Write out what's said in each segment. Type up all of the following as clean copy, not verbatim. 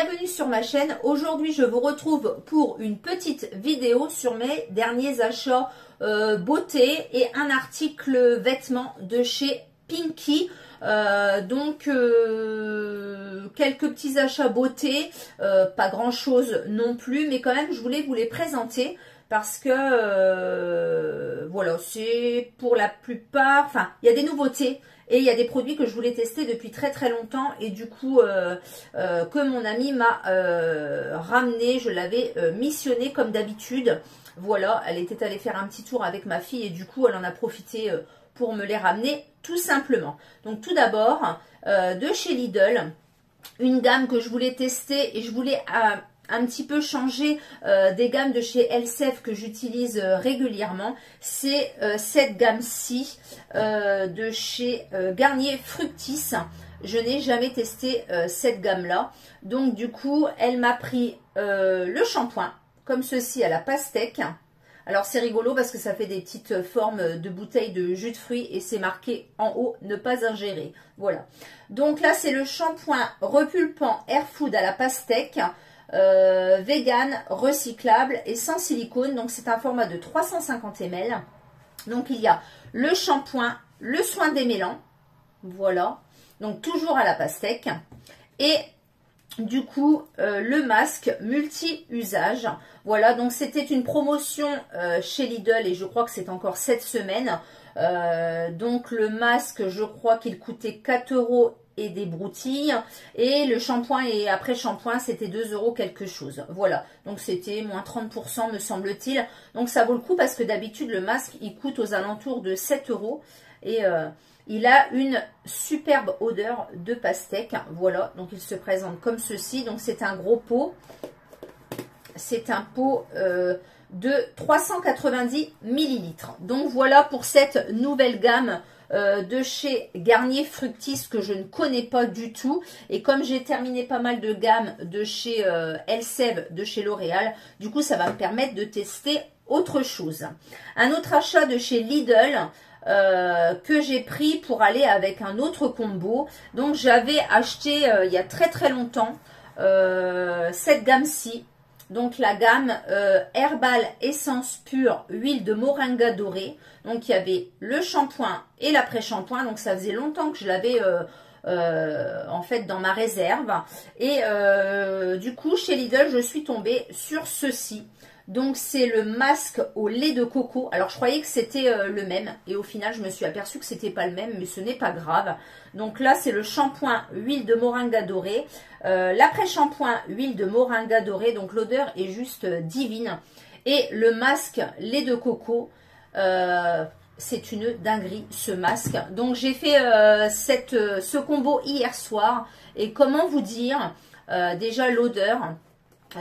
bienvenue sur ma chaîne. Aujourd'hui je vous retrouve pour une petite vidéo sur mes derniers achats beauté et un article vêtements de chez Pinky. Quelques petits achats beauté, pas grand chose non plus, mais quand même je voulais vous les présenter parce que voilà, c'est pour la plupart, enfin il y a des nouveautés et il y a des produits que je voulais tester depuis très longtemps et du coup que mon ami m'a ramené, je l'avais missionné comme d'habitude. Voilà, elle était allée faire un petit tour avec ma fille et du coup elle en a profité pour me les ramener tout simplement. Donc tout d'abord de chez Lidl, une gamme que je voulais tester et je voulais un petit peu changer des gammes de chez Elseve que j'utilise régulièrement. C'est cette gamme-ci de chez Garnier Fructis. Je n'ai jamais testé cette gamme-là. Donc du coup, elle m'a pris le shampoing, comme ceci à la pastèque. Alors c'est rigolo parce que ça fait des petites formes de bouteilles de jus de fruits et c'est marqué en haut ne pas ingérer. Voilà. Donc là c'est le shampoing repulpant Air Food à la pastèque, vegan, recyclable et sans silicone. Donc c'est un format de 350 ml. Donc il y a le shampoing, le soin démêlant, voilà. Donc toujours à la pastèque et du coup le masque multi-usage. Voilà, donc c'était une promotion chez Lidl et je crois que c'est encore cette semaine. Donc le masque, je crois qu'il coûtait 4 € et des broutilles. Et le shampoing et après shampoing, c'était 2 € quelque chose. Voilà, donc c'était moins 30% me semble-t-il. Donc ça vaut le coup parce que d'habitude le masque, il coûte aux alentours de 7 €. Et il a une superbe odeur de pastèque. Voilà, donc il se présente comme ceci. Donc c'est un gros pot. C'est un pot de 390 ml. Donc voilà pour cette nouvelle gamme de chez Garnier Fructis que je ne connais pas du tout. Et comme j'ai terminé pas mal de gammes de chez Elseve, de chez L'Oréal, du coup ça va me permettre de tester autre chose. Un autre achat de chez Lidl que j'ai pris pour aller avec un autre combo. Donc j'avais acheté il y a très longtemps cette gamme-ci. Donc la gamme Herbal Essence Pure Huile de Moringa Dorée. Donc il y avait le shampoing et l'après-shampoing. Donc ça faisait longtemps que je l'avais en fait dans ma réserve. Et du coup chez Lidl je suis tombée sur ceci. Donc c'est le masque au lait de coco. Alors je croyais que c'était le même et au final je me suis aperçue que c'était pas le même, mais ce n'est pas grave. Donc là c'est le shampoing huile de moringa dorée, l'après-shampoing huile de moringa dorée. Donc l'odeur est juste divine. Et le masque lait de coco, c'est une dinguerie ce masque. Donc j'ai fait ce combo hier soir et comment vous dire, déjà l'odeur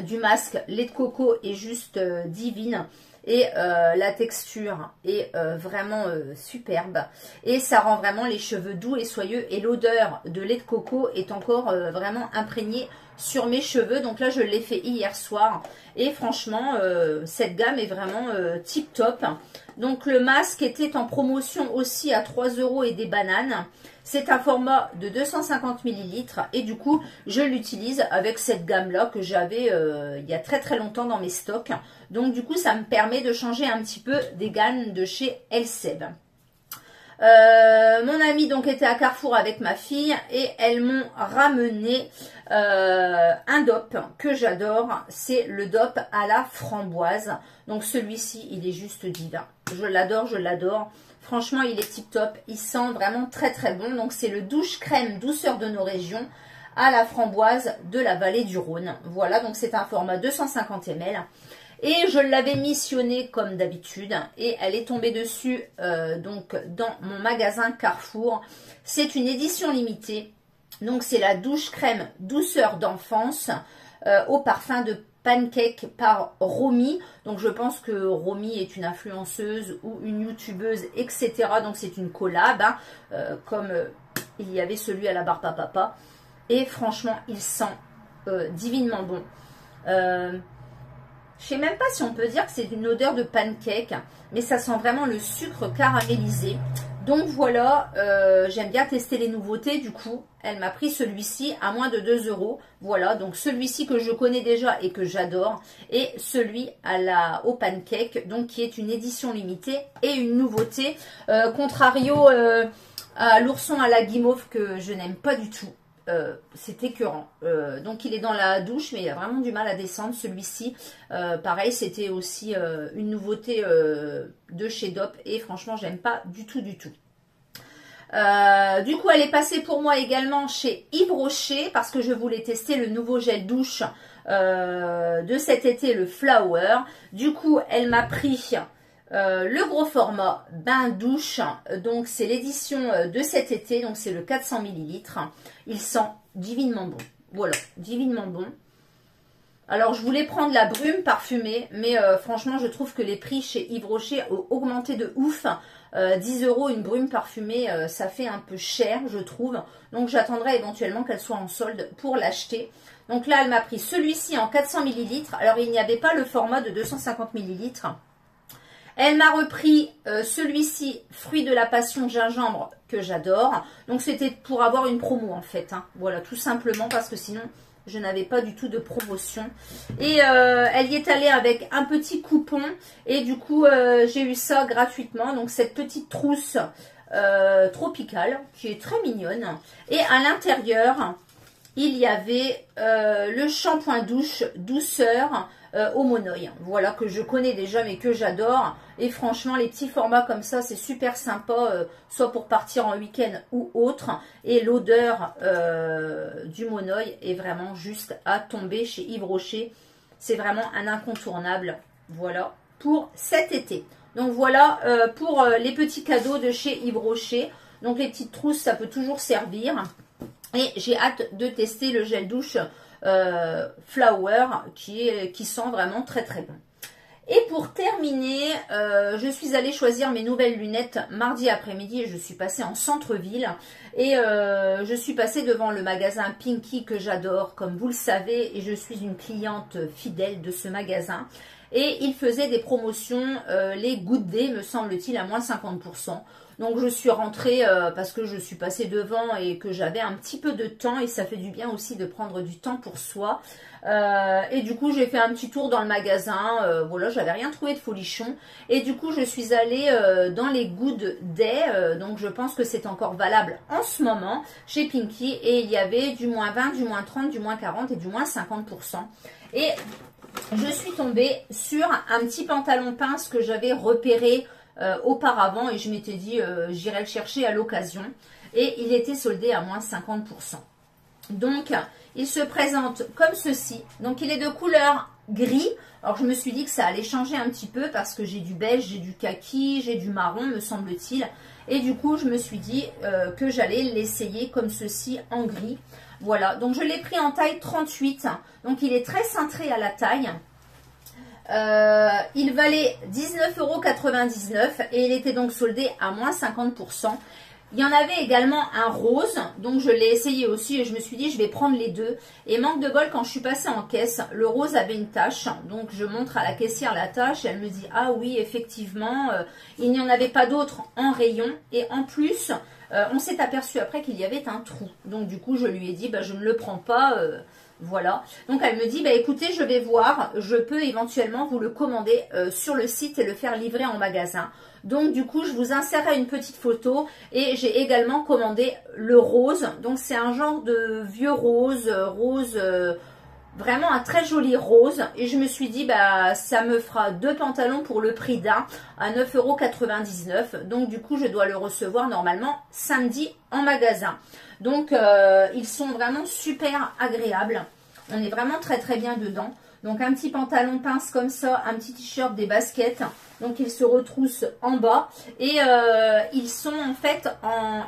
du masque lait de coco est juste divine et la texture est vraiment superbe et ça rend vraiment les cheveux doux et soyeux et l'odeur de lait de coco est encore vraiment imprégnée sur mes cheveux. Donc là je l'ai fait hier soir et franchement cette gamme est vraiment tip top. Donc le masque était en promotion aussi à 3 € et des bananes. C'est un format de 250 ml et du coup je l'utilise avec cette gamme là que j'avais il y a très longtemps dans mes stocks. Donc du coup ça me permet de changer un petit peu des gammes de chez Elseve. Mon amie donc était à Carrefour avec ma fille et elles m'ont ramené un DOP que j'adore. C'est le DOP à la framboise. Donc celui-ci il est juste divin. Je l'adore, je l'adore. Franchement, il est tip top. Il sent vraiment très bon. Donc, c'est le douche crème douceur de nos régions à la framboise de la vallée du Rhône. Voilà, donc c'est un format 250 ml. Et je l'avais missionné comme d'habitude. Et elle est tombée dessus donc dans mon magasin Carrefour. C'est une édition limitée. Donc, c'est la douche crème douceur d'enfance au parfum de Pancake par Romy. Donc je pense que Romy est une influenceuse ou une youtubeuse, etc. Donc c'est une collab, hein, comme il y avait celui à la barbe à papa. Et franchement, il sent divinement bon. Je sais même pas si on peut dire que c'est une odeur de pancake, mais ça sent vraiment le sucre caramélisé. Donc voilà, j'aime bien tester les nouveautés. Du coup, elle m'a pris celui-ci à moins de 2 €. Voilà, donc celui-ci que je connais déjà et que j'adore. Et celui au pancake, donc qui est une édition limitée et une nouveauté. Contrario à l'ourson à la guimauve que je n'aime pas du tout. C'est écœurant. Donc il est dans la douche, mais il a vraiment du mal à descendre celui-ci. Pareil, c'était aussi une nouveauté de chez Dop et franchement j'aime pas du tout du tout. Du coup elle est passée pour moi également chez Yves Rocher parce que je voulais tester le nouveau gel douche de cet été, le Flower. Du coup elle m'a pris le gros format bain douche, donc c'est l'édition de cet été, donc c'est le 400 ml. Il sent divinement bon. Voilà, divinement bon. Alors je voulais prendre la brume parfumée, mais franchement je trouve que les prix chez Yves Rocher ont augmenté de ouf. 10 € une brume parfumée, ça fait un peu cher je trouve. Donc j'attendrai éventuellement qu'elle soit en solde pour l'acheter. Donc là elle m'a pris celui-ci en 400 ml. Alors il n'y avait pas le format de 250 ml. Elle m'a repris celui-ci, fruit de la passion gingembre, que j'adore. Donc c'était pour avoir une promo en fait. Hein. Voilà, tout simplement parce que sinon je n'avais pas du tout de promotion. Et elle y est allée avec un petit coupon. Et du coup j'ai eu ça gratuitement. Donc cette petite trousse tropicale qui est très mignonne. Et à l'intérieur, il y avait le shampoing douche douceur au monoeil. Voilà, que je connais déjà mais que j'adore. Et franchement les petits formats comme ça c'est super sympa, soit pour partir en week-end ou autre. Et l'odeur du monoeil est vraiment juste à tomber chez Yves Rocher. C'est vraiment un incontournable. Voilà pour cet été. Donc voilà pour les petits cadeaux de chez Yves Rocher. Donc les petites trousses ça peut toujours servir. Et j'ai hâte de tester le gel douche Flower qui sent vraiment très très bon. Et pour terminer, je suis allée choisir mes nouvelles lunettes mardi après-midi et je suis passée en centre-ville. Et je suis passée devant le magasin Pinky que j'adore, comme vous le savez, et je suis une cliente fidèle de ce magasin. Et il faisait des promotions, les Good Day me semble-t-il, à moins 50%. Donc je suis rentrée parce que je suis passée devant et que j'avais un petit peu de temps et ça fait du bien aussi de prendre du temps pour soi. Et du coup j'ai fait un petit tour dans le magasin, voilà, j'avais rien trouvé de folichon. Et du coup je suis allée dans les Good Day, donc je pense que c'est encore valable en ce moment chez Pinky. Et il y avait du moins 20, du moins 30, du moins 40 et du moins 50%. Et je suis tombée sur un petit pantalon pince que j'avais repéré auparavant et je m'étais dit j'irai le chercher à l'occasion et il était soldé à moins 50%. Donc il se présente comme ceci, donc il est de couleur gris. Alors je me suis dit que ça allait changer un petit peu parce que j'ai du beige, j'ai du kaki, j'ai du marron me semble-t-il, et du coup je me suis dit que j'allais l'essayer comme ceci en gris. Voilà, donc je l'ai pris en taille 38, donc il est très cintré à la taille. Il valait 19,99 € et il était donc soldé à moins 50%. Il y en avait également un rose, donc je l'ai essayé aussi et je me suis dit je vais prendre les deux. Et manque de bol, quand je suis passée en caisse, le rose avait une tache, donc je montre à la caissière la tache et elle me dit ah oui effectivement, il n'y en avait pas d'autres en rayon et en plus on s'est aperçu après qu'il y avait un trou. Donc du coup je lui ai dit bah, je ne le prends pas. Voilà, donc elle me dit bah écoutez je vais voir, je peux éventuellement vous le commander sur le site et le faire livrer en magasin. Donc du coup je vous insérerai une petite photo et j'ai également commandé le rose. Donc c'est un genre de vieux rose, vraiment un très joli rose. Et je me suis dit bah ça me fera deux pantalons pour le prix d'un à 9,99 €. Donc du coup je dois le recevoir normalement samedi en magasin. Donc ils sont vraiment super agréables. On est vraiment très très bien dedans. Donc un petit pantalon pince comme ça, un petit t-shirt, des baskets. Donc ils se retroussent en bas. Et ils sont en fait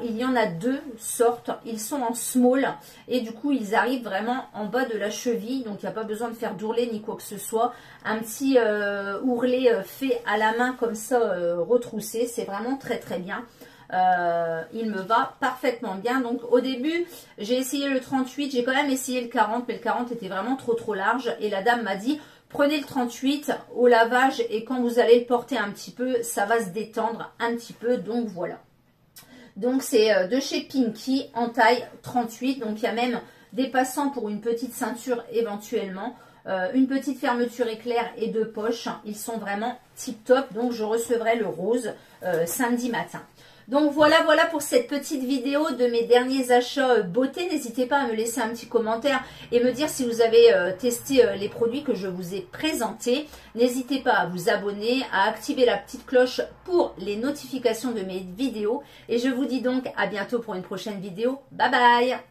il y en a deux sortes. Ils sont en small. Et du coup ils arrivent vraiment en bas de la cheville. Donc il n'y a pas besoin de faire d'ourlet ni quoi que ce soit. Un petit ourlet fait à la main comme ça, retroussé. C'est vraiment très très bien. Il me va parfaitement bien. Donc au début j'ai essayé le 38, j'ai quand même essayé le 40, mais le 40 était vraiment trop large et la dame m'a dit prenez le 38 au lavage et quand vous allez le porter un petit peu ça va se détendre un petit peu. Donc voilà. Donc c'est de chez Pinky en taille 38. Donc il y a même des passants pour une petite ceinture éventuellement. Une petite fermeture éclair et deux poches. Ils sont vraiment tip top. Donc je recevrai le rose samedi matin. Donc voilà pour cette petite vidéo de mes derniers achats beauté. N'hésitez pas à me laisser un petit commentaire et me dire si vous avez testé les produits que je vous ai présentés. N'hésitez pas à vous abonner, à activer la petite cloche pour les notifications de mes vidéos. Et je vous dis donc à bientôt pour une prochaine vidéo. Bye bye!